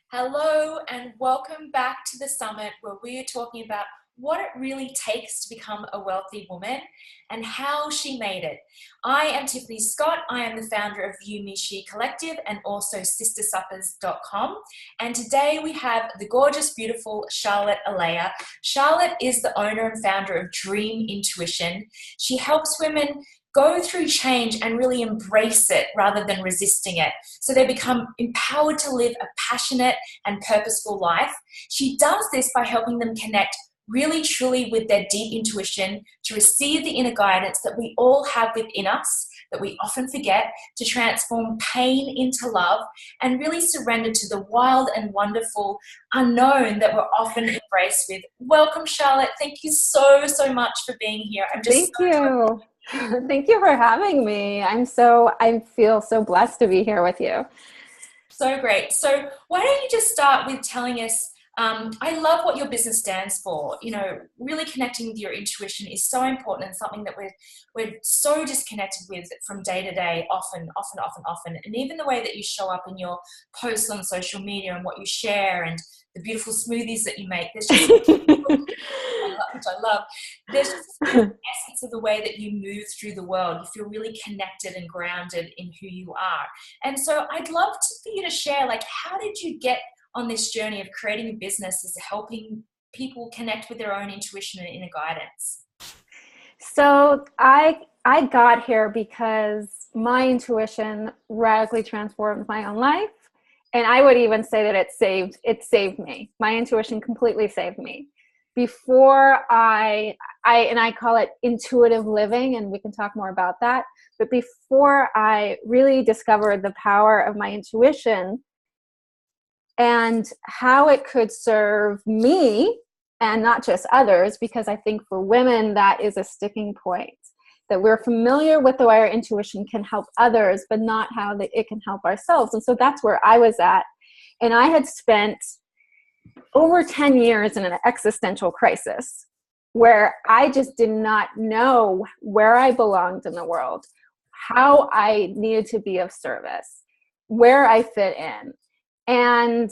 Hello and welcome back to the summit where we are talking about what it really takes to become a wealthy woman and how she made it. I am Tiffany Scott. I am the founder of You Me She Collective and also sistersuppers.com. And today we have the gorgeous, beautiful Charlotte Elea. Charlotte is the owner and founder of Dream Intuition. She helps women go through change and really embrace it rather than resisting it, so they become empowered to live a passionate and purposeful life. She does this by helping them connect really truly with their deep intuition to receive the inner guidance that we all have within us that we often forget, to transform pain into love and really surrender to the wild and wonderful unknown that we're often embraced with. Welcome, Charlotte. Thank you so much for being here. Thank you. Thank you for having me. I feel so blessed to be here with you. So great. So why don't you just start with telling us, I love what your business stands for. You know, really connecting with your intuition is so important and something that we're so disconnected with from day to day, often. And even the way that you show up in your posts on social media and what you share and the beautiful smoothies that you make, there's just which I love. There's just this essence of the way that you move through the world. You feel really connected and grounded in who you are. And so I'd love for you to share, like, how did you get on this journey of creating a business as helping people connect with their own intuition and inner guidance? So I got here because my intuition radically transformed my own life. And I would even say that it saved me. My intuition completely saved me. Before I call it intuitive living, and we can talk more about that. But before I really discovered the power of my intuition and how it could serve me and not just others, because I think for women that is a sticking point, that we're familiar with the way our intuition can help others, but not how it can help ourselves. And so that's where I was at. And I had spent over 10 years in an existential crisis where I just did not know where I belonged in the world, how I needed to be of service, where I fit in. And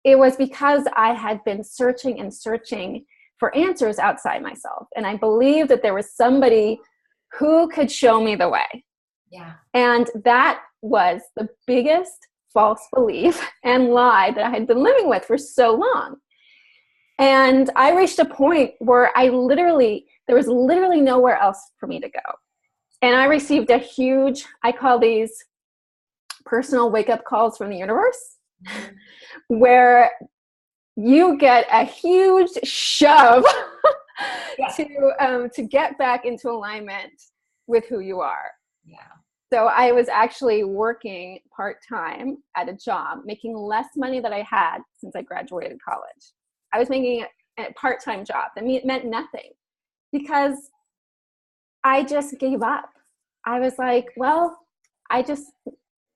it was because I had been searching and searching for answers outside myself. And I believed that there was somebody who could show me the way. Yeah. And that was the biggest false belief and lie that I had been living with for so long. And I reached a point where there was literally nowhere else for me to go. And I received a huge, I call these personal wake-up calls from the universe, where you get a huge shove to get back into alignment with who you are. Yeah. So I was actually working part-time at a job, making less money than I had since I graduated college. I was making a part-time job. That meant nothing because I just gave up. I was like, well, I just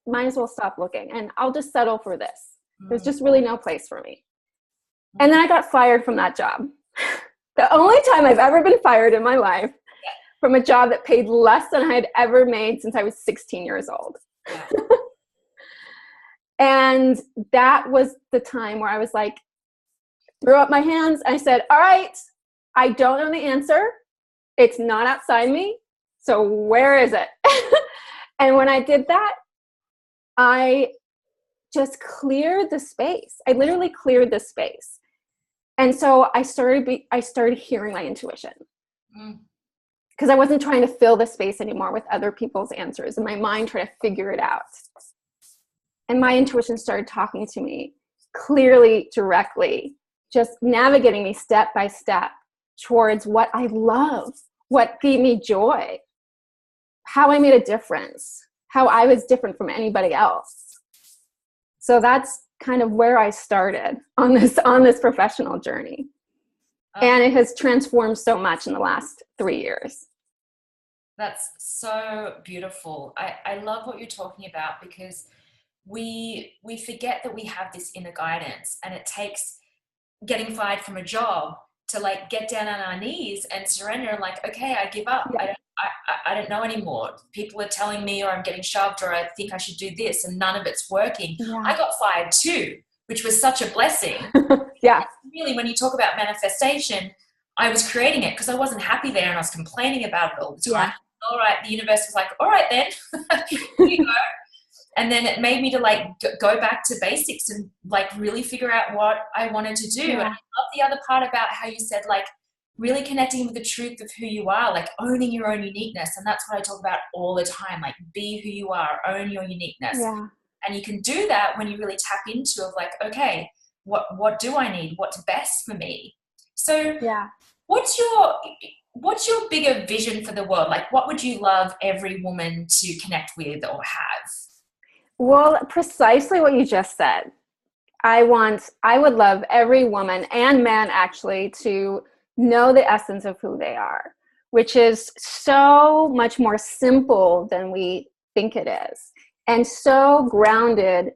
might as well stop looking and I'll just settle for this. There's just really no place for me. And then I got fired from that job. The only time I've ever been fired in my life from a job that paid less than I had ever made since I was 16 years old. Yeah. And that was the time where I was like, threw up my hands. I said, all right, I don't know the answer. It's not outside me. So where is it? And when I did that, I just cleared the space. I literally cleared the space. And so I started hearing my intuition. Because I wasn't trying to fill the space anymore with other people's answers and my mind trying to figure it out. And my intuition started talking to me clearly, directly, just navigating me step by step towards what I love, what gave me joy, how I made a difference, how I was different from anybody else. So that's kind of where I started on this professional journey. And it has transformed so much in the last 3 years. That's so beautiful. I love what you're talking about because we forget that we have this inner guidance, and it takes getting fired from a job to like get down on our knees and surrender and like, okay, I give up. Yeah. I don't know anymore. People are telling me, or I'm getting shoved, or I think I should do this, and none of it's working. Yeah. I got fired too, which was such a blessing. Yeah. Really, when you talk about manifestation, I was creating it because I wasn't happy there and I was complaining about it all the time. Yeah. All right, the universe was like, all right then, here you go. And then it made me to like go back to basics and like really figure out what I wanted to do. Yeah. And I love the other part about how you said like really connecting with the truth of who you are, like owning your own uniqueness. And that's what I talk about all the time, like be who you are, own your uniqueness. Yeah. And you can do that when you really tap into of like, okay, what do I need? What's best for me? So Yeah. what's your bigger vision for the world? Like what would you love every woman to connect with or have? Well, precisely what you just said. I would love every woman and man actually to know the essence of who they are, which is so much more simple than we think it is, and so grounded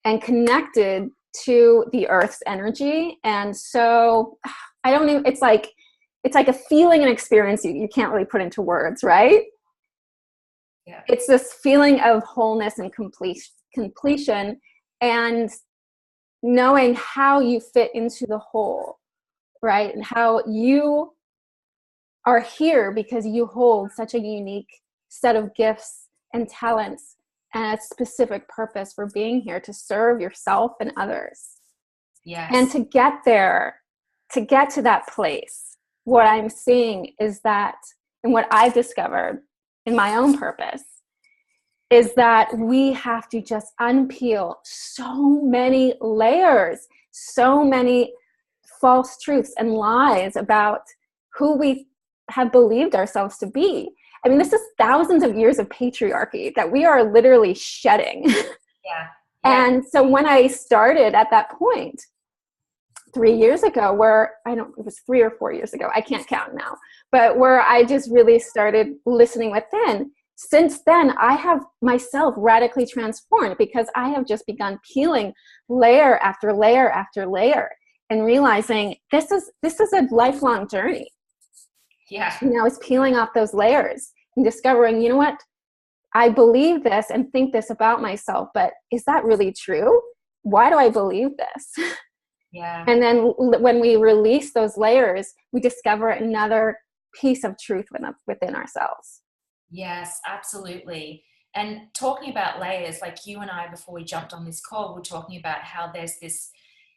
and connected to the earth's energy. And so it's like a feeling and experience you can't really put into words, right? Yeah. It's this feeling of wholeness and completion, and knowing how you fit into the whole, right? And how you are here because you hold such a unique set of gifts and talents and a specific purpose for being here to serve yourself and others. Yes. And to get there, to get to that place, what I'm seeing is that, and what I've discovered in my own purpose, is that we have to just unpeel so many layers, so many false truths and lies about who we have believed ourselves to be. I mean, this is thousands of years of patriarchy that we are literally shedding. Yeah. And so when I started at that point 3 years ago, it was 3 or 4 years ago, I can't count now, but where I just really started listening within, since then, I have myself radically transformed because I have just begun peeling layer after layer after layer and realizing this is a lifelong journey. Yeah. It's peeling off those layers and discovering, you know what, I believe this and think this about myself, but is that really true? Why do I believe this? Yeah. And then when we release those layers, we discover another piece of truth within ourselves. Yes, absolutely. And talking about layers, like you and I, before we jumped on this call, we're talking about how there's this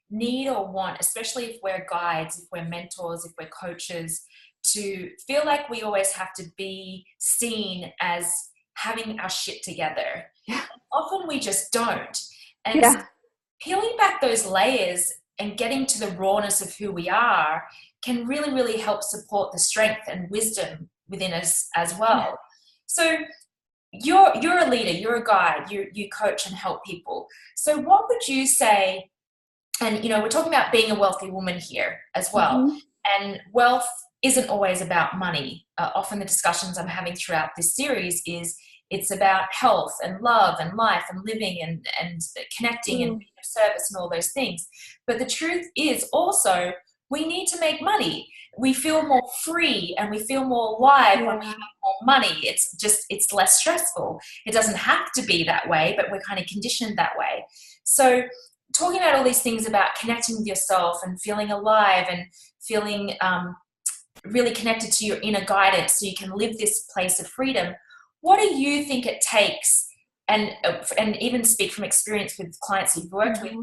need or want, especially if we're guides, if we're mentors, if we're coaches, to feel like we always have to be seen as having our shit together. Yeah. Often we just don't. And Yeah. peeling back those layers and getting to the rawness of who we are can really, really help support the strength and wisdom within us as well. Yeah. So you're a leader, you're a guide, you coach and help people. So what would you say, and we're talking about being a wealthy woman here as well, mm-hmm. and wealth isn't always about money. Often the discussions I'm having throughout this series is it's about health and love and life and living and connecting and being of service and all those things. But the truth is also we need to make money. We feel more free and we feel more alive when we have more money. It's less stressful. It doesn't have to be that way, but we're kind of conditioned that way. So talking about all these things about connecting with yourself and feeling alive and feeling really connected to your inner guidance so you can live this place of freedom, what do you think it takes, and even speak from experience with clients you've worked with,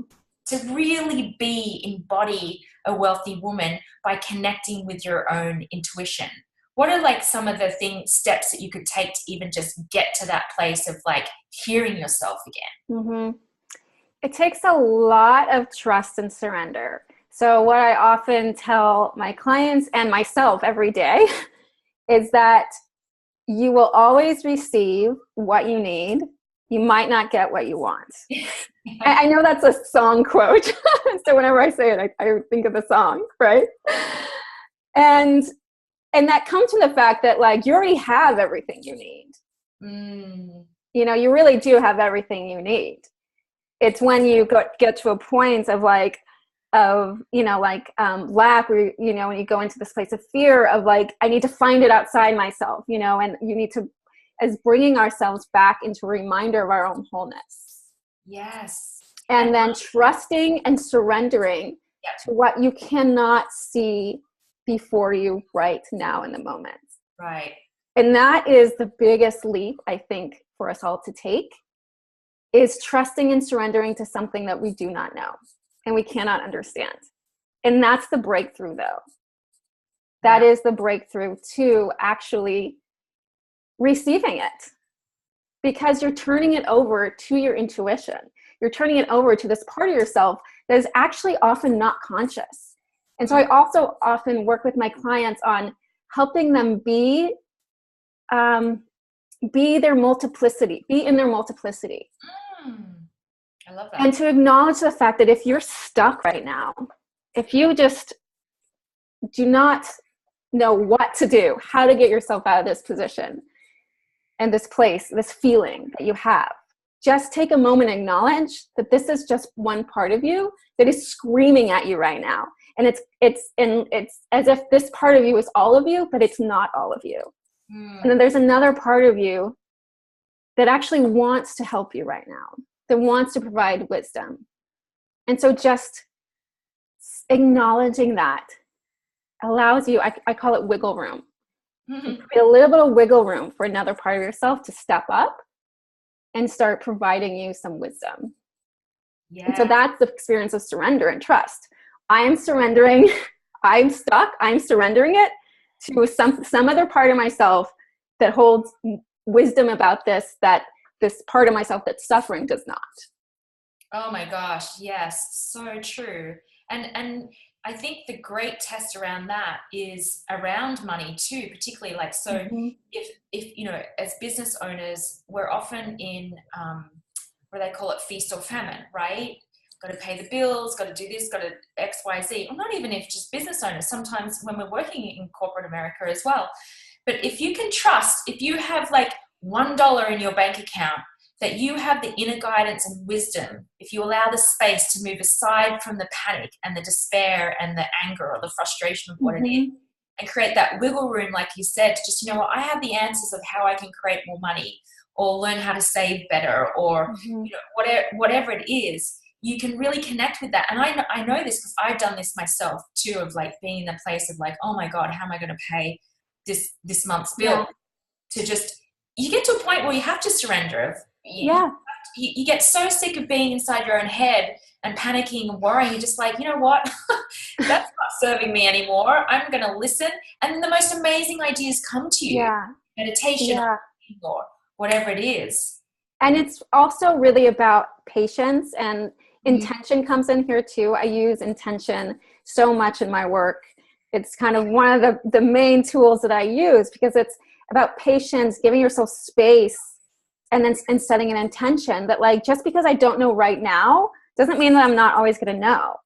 to really embody a wealthy woman by connecting with your own intuition? What are like some of the steps that you could take to even just get to that place of like hearing yourself again? Mm-hmm. It takes a lot of trust and surrender. So what I often tell my clients and myself every day is that you will always receive what you need. You might not get what you want. I know that's a song quote. So whenever I say it, I think of the song, right? And that comes from the fact that like you already have everything you need. You really do have everything you need. It's when you get to a point of lack, where, when you go into this place of fear of like, I need to find it outside myself, and you need to, as bringing ourselves back into a reminder of our own wholeness. Yes. And then trusting and surrendering to what you cannot see before you right now in the moment. Right. And that is the biggest leap, I think, for us all to take, is trusting and surrendering to something that we do not know and we cannot understand. And that's the breakthrough, though. That is the breakthrough to actually receiving it, because you're turning it over to your intuition. You're turning it over to this part of yourself that is actually often not conscious. And so I also often work with my clients on helping them be their multiplicity, be in their multiplicity. I love that. And to acknowledge the fact that if you're stuck right now, if you just do not know what to do, how to get yourself out of this position and this place, this feeling that you have, just take a moment and acknowledge that this is just one part of you that is screaming at you right now. And it's as if this part of you is all of you, but it's not all of you. And then there's another part of you that actually wants to help you right now, that wants to provide wisdom. And so just acknowledging that allows you, I call it wiggle room. Create a little bit of wiggle room for another part of yourself to step up and start providing you some wisdom. And so that's the experience of surrender and trust. I am surrendering. I'm stuck. I'm surrendering it to some other part of myself that holds wisdom about this, that this part of myself that's suffering does not. Oh my gosh, yes, so true. And I think the great test around that is around money too, particularly like, so if you know, as business owners, we're often in where they call it feast or famine, right? Got to pay the bills, got to do this, got to X, Y, Z. Or not even if just business owners, sometimes when we're working in corporate America as well. But if you can trust, if you have like $1 in your bank account, that you have the inner guidance and wisdom, if you allow the space to move aside from the panic and the despair and the anger or the frustration of what it is, and create that wiggle room, like you said, to just, you know what, I have the answers of how I can create more money or learn how to save better, or you know, whatever it is, you can really connect with that. And I know this because I've done this myself too, of like being in a place of like, oh my God, how am I going to pay this month's bill? To just, you get to a point where you have to surrender. You get so sick of being inside your own head and panicking and worrying. You're just like, you know what? That's not serving me anymore. I'm going to listen. And then the most amazing ideas come to you. Meditation or whatever it is. And it's also really about patience, and intention comes in here too. I use intention so much in my work. It's kind of one of the main tools that I use, because it's about patience, giving yourself space, and setting an intention that, like, just because I don't know right now doesn't mean that I'm not always going to know.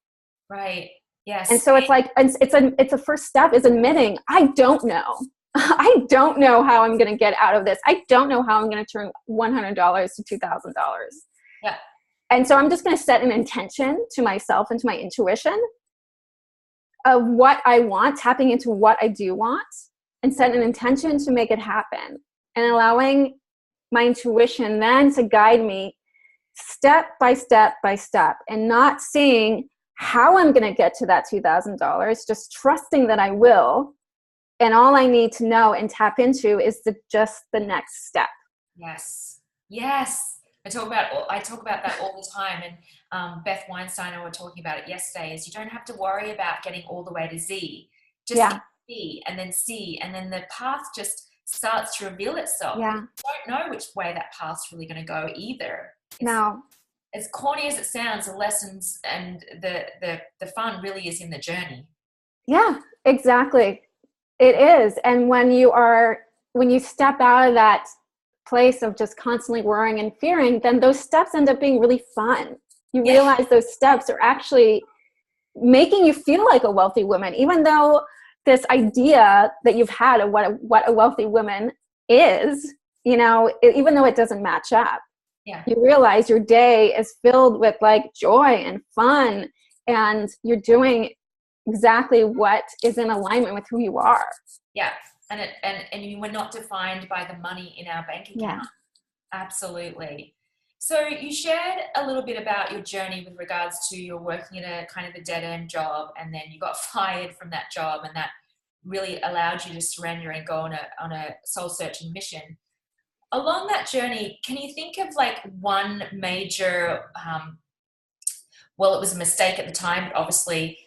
Right. Yes. And so it's like, it's a first step is admitting, I don't know. I don't know how I'm going to get out of this. I don't know how I'm going to turn $100 to $2,000. Yeah. And so I'm just going to set an intention to myself and to my intuition of what I want, tapping into what I do want, and set an intention to make it happen, and allowing my intuition then to guide me step by step by step, and not seeing how I'm going to get to that $2,000, just trusting that I will. And all I need to know and tap into is just the next step. Yes. Yes. I talk about that all the time. And Beth Weinstein and I were talking about it yesterday, is you don't have to worry about getting all the way to Z. Just get B and then C, and then the path just starts to reveal itself. Yeah. You don't know which way that path's really going to go either. No. As corny as it sounds, the lessons and the fun really is in the journey. Yeah, exactly. It is. And when you step out of that place of just constantly worrying and fearing, then those steps end up being really fun. You realize those steps are actually making you feel like a wealthy woman, even though this idea that you've had of what a wealthy woman is, you know, even though it doesn't match up. Yeah. You realize your day is filled with like joy and fun, and you're doing exactly what is in alignment with who you are. Yeah. And we're not defined by the money in our bank account. Yeah. Absolutely. So you shared a little bit about your journey with regards to your working in a kind of a dead end job, and then you got fired from that job, and that really allowed you to surrender and go on a soul searching mission. Along that journey, can you think of like one major, well, it was a mistake at the time, but obviously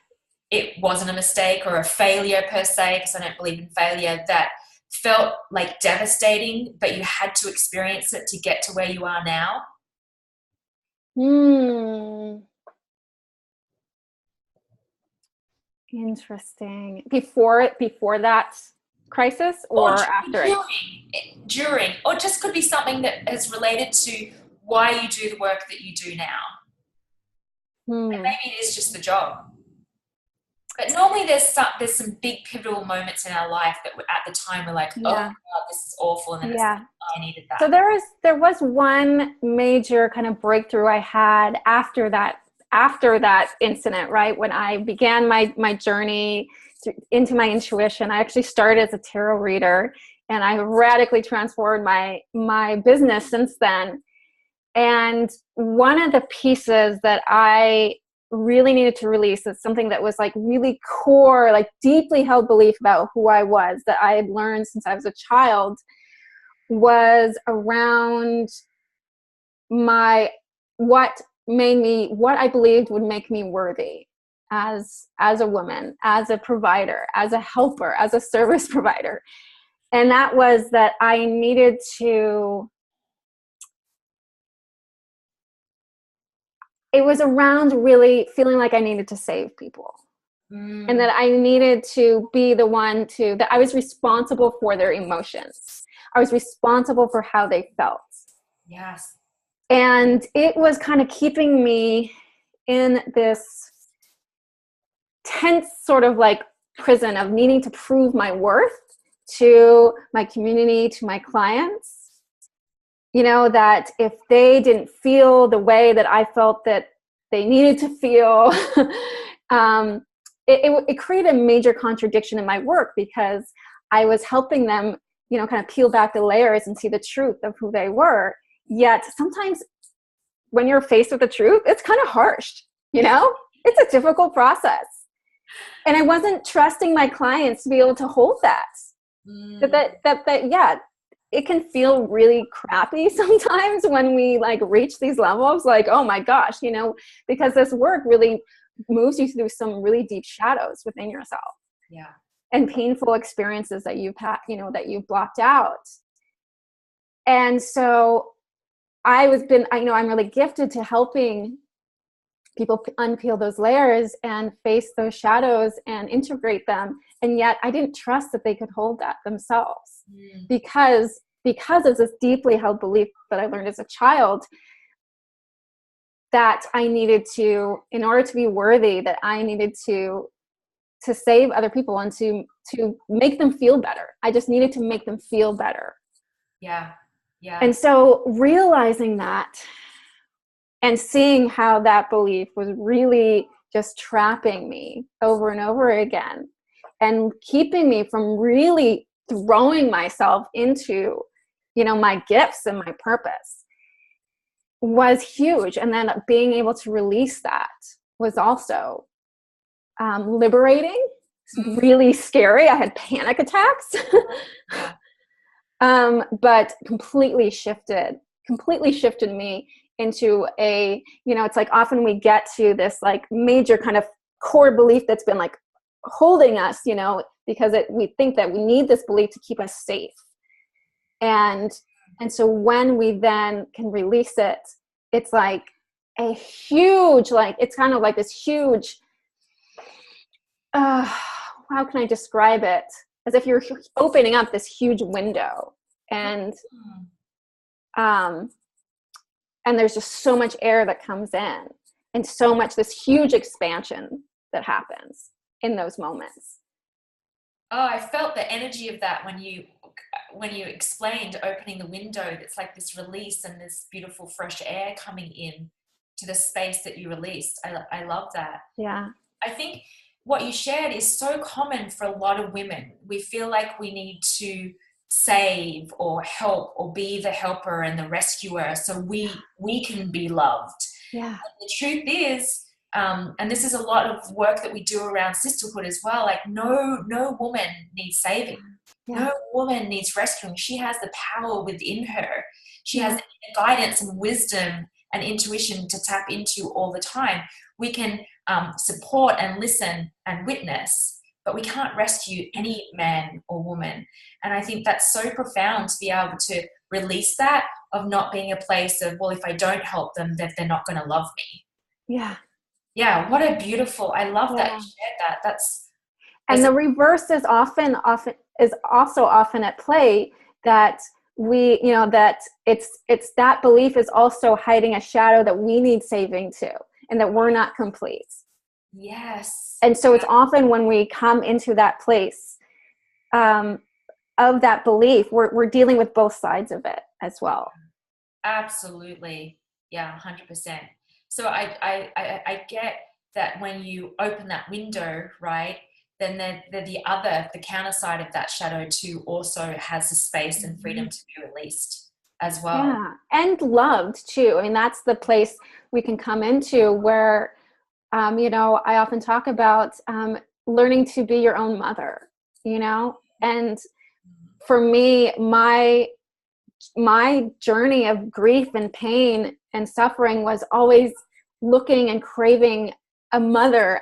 it wasn't a mistake or a failure per se, because I don't believe in failure, that felt like devastating, but you had to experience it to get to where you are now? Hmm. Interesting. Before that crisis Or or after it? during, or it just could be something that is related to why you do the work that you do now. And Hmm. maybe it is just the job. But normally there's some big pivotal moments in our life that at the time we're like, oh Yeah. God, this is awful, and then it's like, Yeah. oh, I needed So that. there was one major kind of breakthrough I had after that incident, right? When I began my journey into my intuition. I actually started as a tarot reader, and I radically transformed my business since then. And one of the pieces that I really needed to release is something that was like really core, like deeply held belief about who I was, that I had learned since I was a child, was around my what I believed would make me worthy as a woman, as a provider, as a helper, as a service provider. And that was that I needed to, it was around really feeling like I needed to save people, and Mm, that I needed to be the one that I was responsible for their emotions. I was responsible for how they felt. yes. And it was kind of keeping me in this tense sort of like prison of needing to prove my worth to my community, to my clients. That if they didn't feel the way that I felt that they needed to feel, um, it created a major contradiction in my work, because I was helping them, kind of peel back the layers and see the truth of who they were. Yet sometimes when you're faced with the truth, it's kind of harsh, it's a difficult process. And I wasn't trusting my clients to be able to hold that. Mm, Yeah, it can feel really crappy sometimes when we like reach these levels, like, oh my gosh, because this work really moves you through some really deep shadows within yourself, yeah. and painful experiences that you've had, that you've blocked out. And so I'm really gifted to helping people unpeel those layers and face those shadows and integrate them. And yet I didn't trust that they could hold that themselves, Mm, because of this deeply held belief that I learned as a child, that I needed to, in order to be worthy, that I needed to save other people and to make them feel better. I just needed to make them feel better. yeah. Yeah. And so realizing that and seeing how that belief was really just trapping me over and over again, and keeping me from really throwing myself into, my gifts and my purpose, was huge. And then being able to release that was also liberating. It's Mm, really scary. I had panic attacks. yeah. But completely shifted me into it's like often we get to this like major kind of core belief that's been like holding us, because we think that we need this belief to keep us safe. And so when we then can release it, it's like a huge, like, it's kind of like this huge, how can I describe it? As if you're opening up this huge window, and Mm. um, and there's just so much air that comes in, and so much, this huge expansion that happens in those moments. Oh, I felt the energy of that when you explained opening the window. It's like this release and this beautiful fresh air coming in to the space that you released. I love that. Yeah. I think what you shared is so common for a lot of women. We feel like we need to save or help or be the helper and the rescuer so we can be loved. Yeah. And the truth is, and this is a lot of work that we do around sisterhood as well, like no woman needs saving. Yeah. No woman needs rescuing. She has the power within her. She has Yeah. the guidance and wisdom and intuition to tap into all the time. We can support and listen and witness, but we can't rescue any man or woman. And I think that's so profound to be able to release that, of not being a place of, well, if I don't help them, that they're not going to love me. Yeah. Yeah, what a beautiful, I love that Yeah. you shared that. That's And the reverse is also often at play, that we, that it's that belief is also hiding a shadow that we need saving too, and that we're not complete. yes. And so it's often when we come into that place of that belief, we're dealing with both sides of it as well. Absolutely. Yeah, 100%. So I get that when you open that window, right, then the counter side of that shadow too also has the space and freedom to be released as well. Yeah, and loved too. I mean, that's the place we can come into where, I often talk about learning to be your own mother, and for me, my journey of grief and pain and suffering was always looking and craving a mother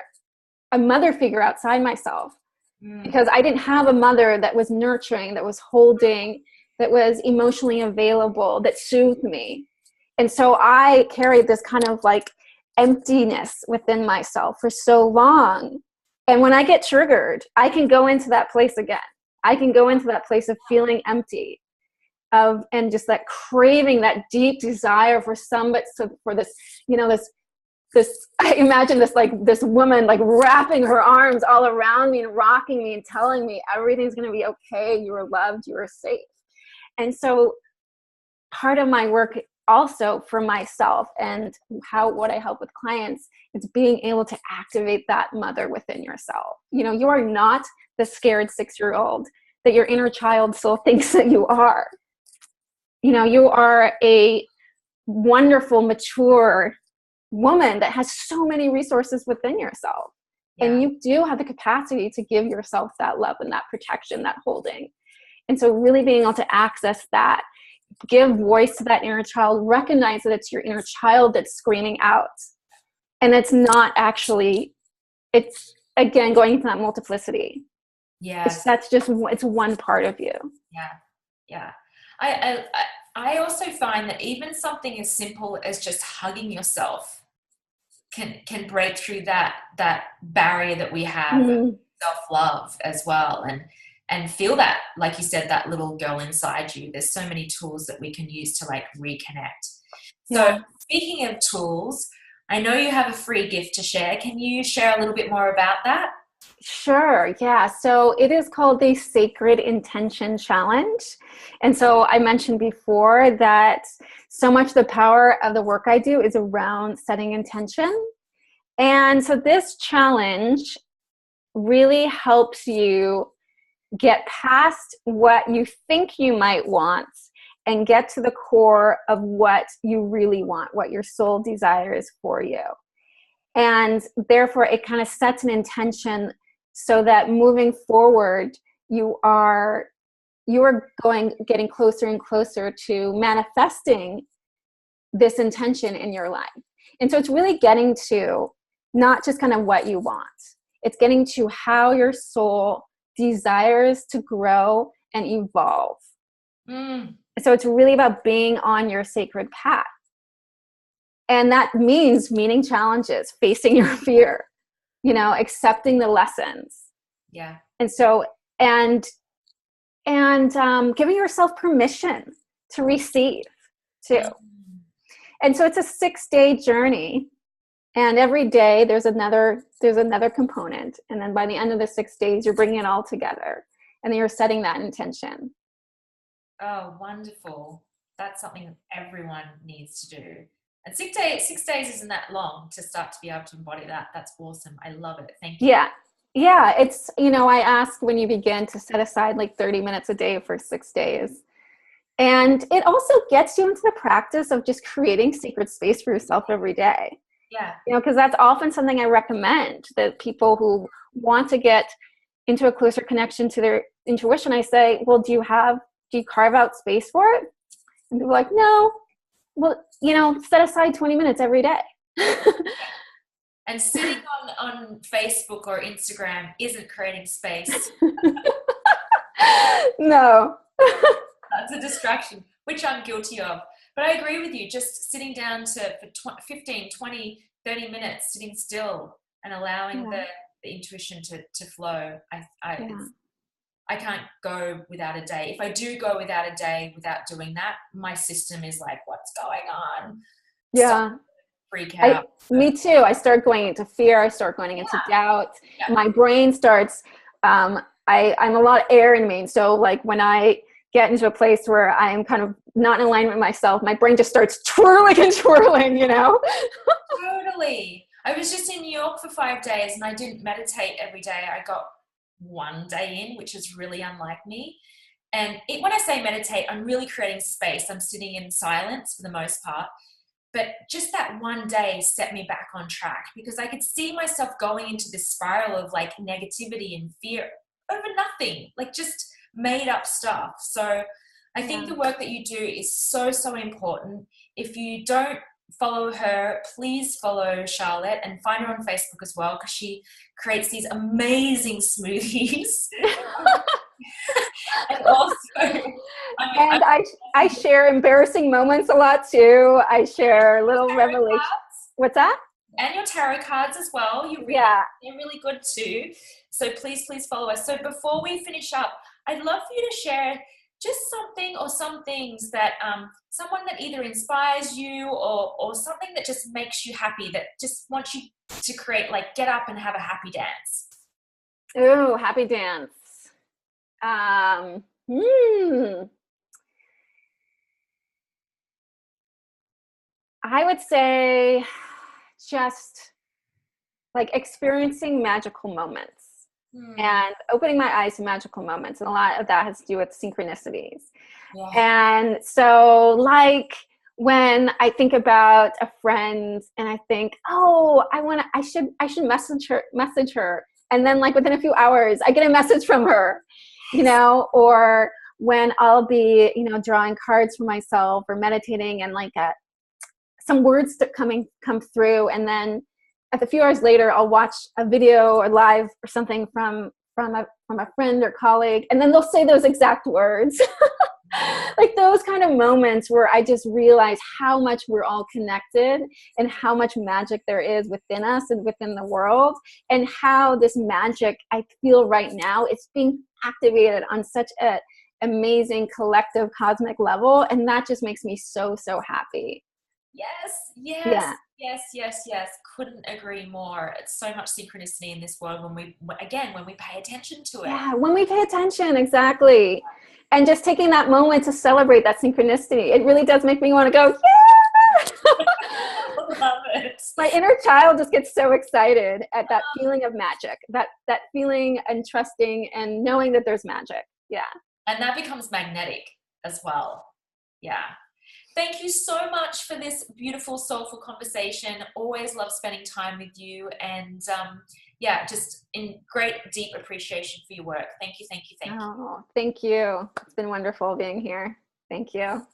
figure outside myself, because I didn't have a mother that was nurturing, that was holding, that was emotionally available, that soothed me. And so I carried this kind of like emptiness within myself for so long. And when I get triggered, I can go into that place again. I can go into that place of feeling empty, and just that craving, that deep desire for somebody, for this, this I imagine this woman like wrapping her arms all around me and rocking me and telling me everything's going to be okay, you are loved, you are safe. And so part of my work also for myself and what I help with clients is being able to activate that mother within yourself. You are not the scared 6-year-old that your inner child still thinks that you are. You are a wonderful, mature woman that has so many resources within yourself. Yeah. And you do have the capacity to give yourself that love and that protection, that holding. And so really being able to access that, give voice to that inner child, recognize that it's your inner child that's screaming out. And it's not actually, it's again, going into that multiplicity. Yes. It's one part of you. Yeah. Yeah. I also find that even something as simple as just hugging yourself can break through that barrier that we have, mm-hmm. self-love as well, and feel that, like you said, that little girl inside you. There's so many tools that we can use to like reconnect. So speaking of tools, I know you have a free gift to share. Can you share a little bit more about that? Sure. Yeah. So it is called the Sacred Intention Challenge. And so I mentioned before that so much the power of the work I do is around setting intention. And so this challenge really helps you get past what you think you might want and get to the core of what you really want, what your soul desires for you. And therefore it kind of sets an intention so that moving forward, you are getting closer and closer to manifesting this intention in your life. And so it's really getting to not just kind of what you want. It's getting to how your soul desires to grow and evolve. So it's really about being on your sacred path. And that means meeting challenges, facing your fear, accepting the lessons. Yeah. And so, and giving yourself permission to receive too. And so it's a 6-day journey, and every day there's another component. And then by the end of the 6 days, you're bringing it all together, and then you're setting that intention. Oh, wonderful. That's something that everyone needs to do. And 6 days isn't that long to start to be able to embody that. That's awesome. I love it. Thank you. Yeah. Yeah, it's, I ask when you begin to set aside like 30 minutes a day for 6 days. And it also gets you into the practice of just creating sacred space for yourself every day. Yeah. Because that's often something I recommend that people who want to get into a closer connection to their intuition, I say, well, do you carve out space for it? And people are like, no. Well, set aside 20 minutes every day. And sitting on Facebook or Instagram isn't creating space. No. That's a distraction, which I'm guilty of. But I agree with you, just sitting down for 15, 20, 30 minutes, sitting still and allowing the intuition to flow. I can't go without a day. If I do go without a day without doing that, my system is like, what's going on? Yeah. Freak out. Me too. I start going into fear. I start going into doubt. Yeah. My brain starts, I'm a lot of air in me. So like when I get into a place where I'm kind of not in alignment with myself, my brain just starts twirling and twirling, Totally. I was just in New York for 5 days and I didn't meditate every day. I got one day in, which is really unlike me. And when I say meditate, I'm really creating space. I'm sitting in silence for the most part. But just that one day set me back on track because I could see myself going into this spiral of like negativity and fear over nothing, like just made up stuff. So I think the work that you do is so, so important. If you don't follow her, please follow Charlotte and find her on Facebook as well because she creates these amazing smoothies. And also, I share embarrassing moments a lot too. I share little revelations. What's that? And your tarot cards as well. They're really good too. So please follow us. So before we finish up, I'd love for you to share just something or some things that someone that either inspires you or something that just makes you happy, that just wants you to create, like get up and have a happy dance. Ooh, happy dance. I would say just like experiencing magical moments and opening my eyes to magical moments. And a lot of that has to do with synchronicities. Yeah. And so like when I think about a friend and I think, oh, I should message her. And then like within a few hours, I get a message from her, or when I'll be, drawing cards for myself or meditating and like some words that come through. And then a few hours later, I'll watch a video or live or something from a friend or colleague. And then they'll say those exact words. Like those kind of moments where I just realize how much we're all connected and how much magic there is within us and within the world, and how this magic I feel right now, it's being activated on such an amazing collective cosmic level. And that just makes me so, so happy. Yes. Couldn't agree more. It's so much synchronicity in this world when we pay attention to it. Yeah, when we pay attention, exactly. And just taking that moment to celebrate that synchronicity, it really does make me want to go, yeah! I love it. My inner child just gets so excited at that feeling of magic, that feeling and trusting and knowing that there's magic. Yeah. And that becomes magnetic as well. Yeah. Thank you so much for this beautiful, soulful conversation. Always love spending time with you. And just in great, deep appreciation for your work. Thank you. Oh, thank you. It's been wonderful being here. Thank you.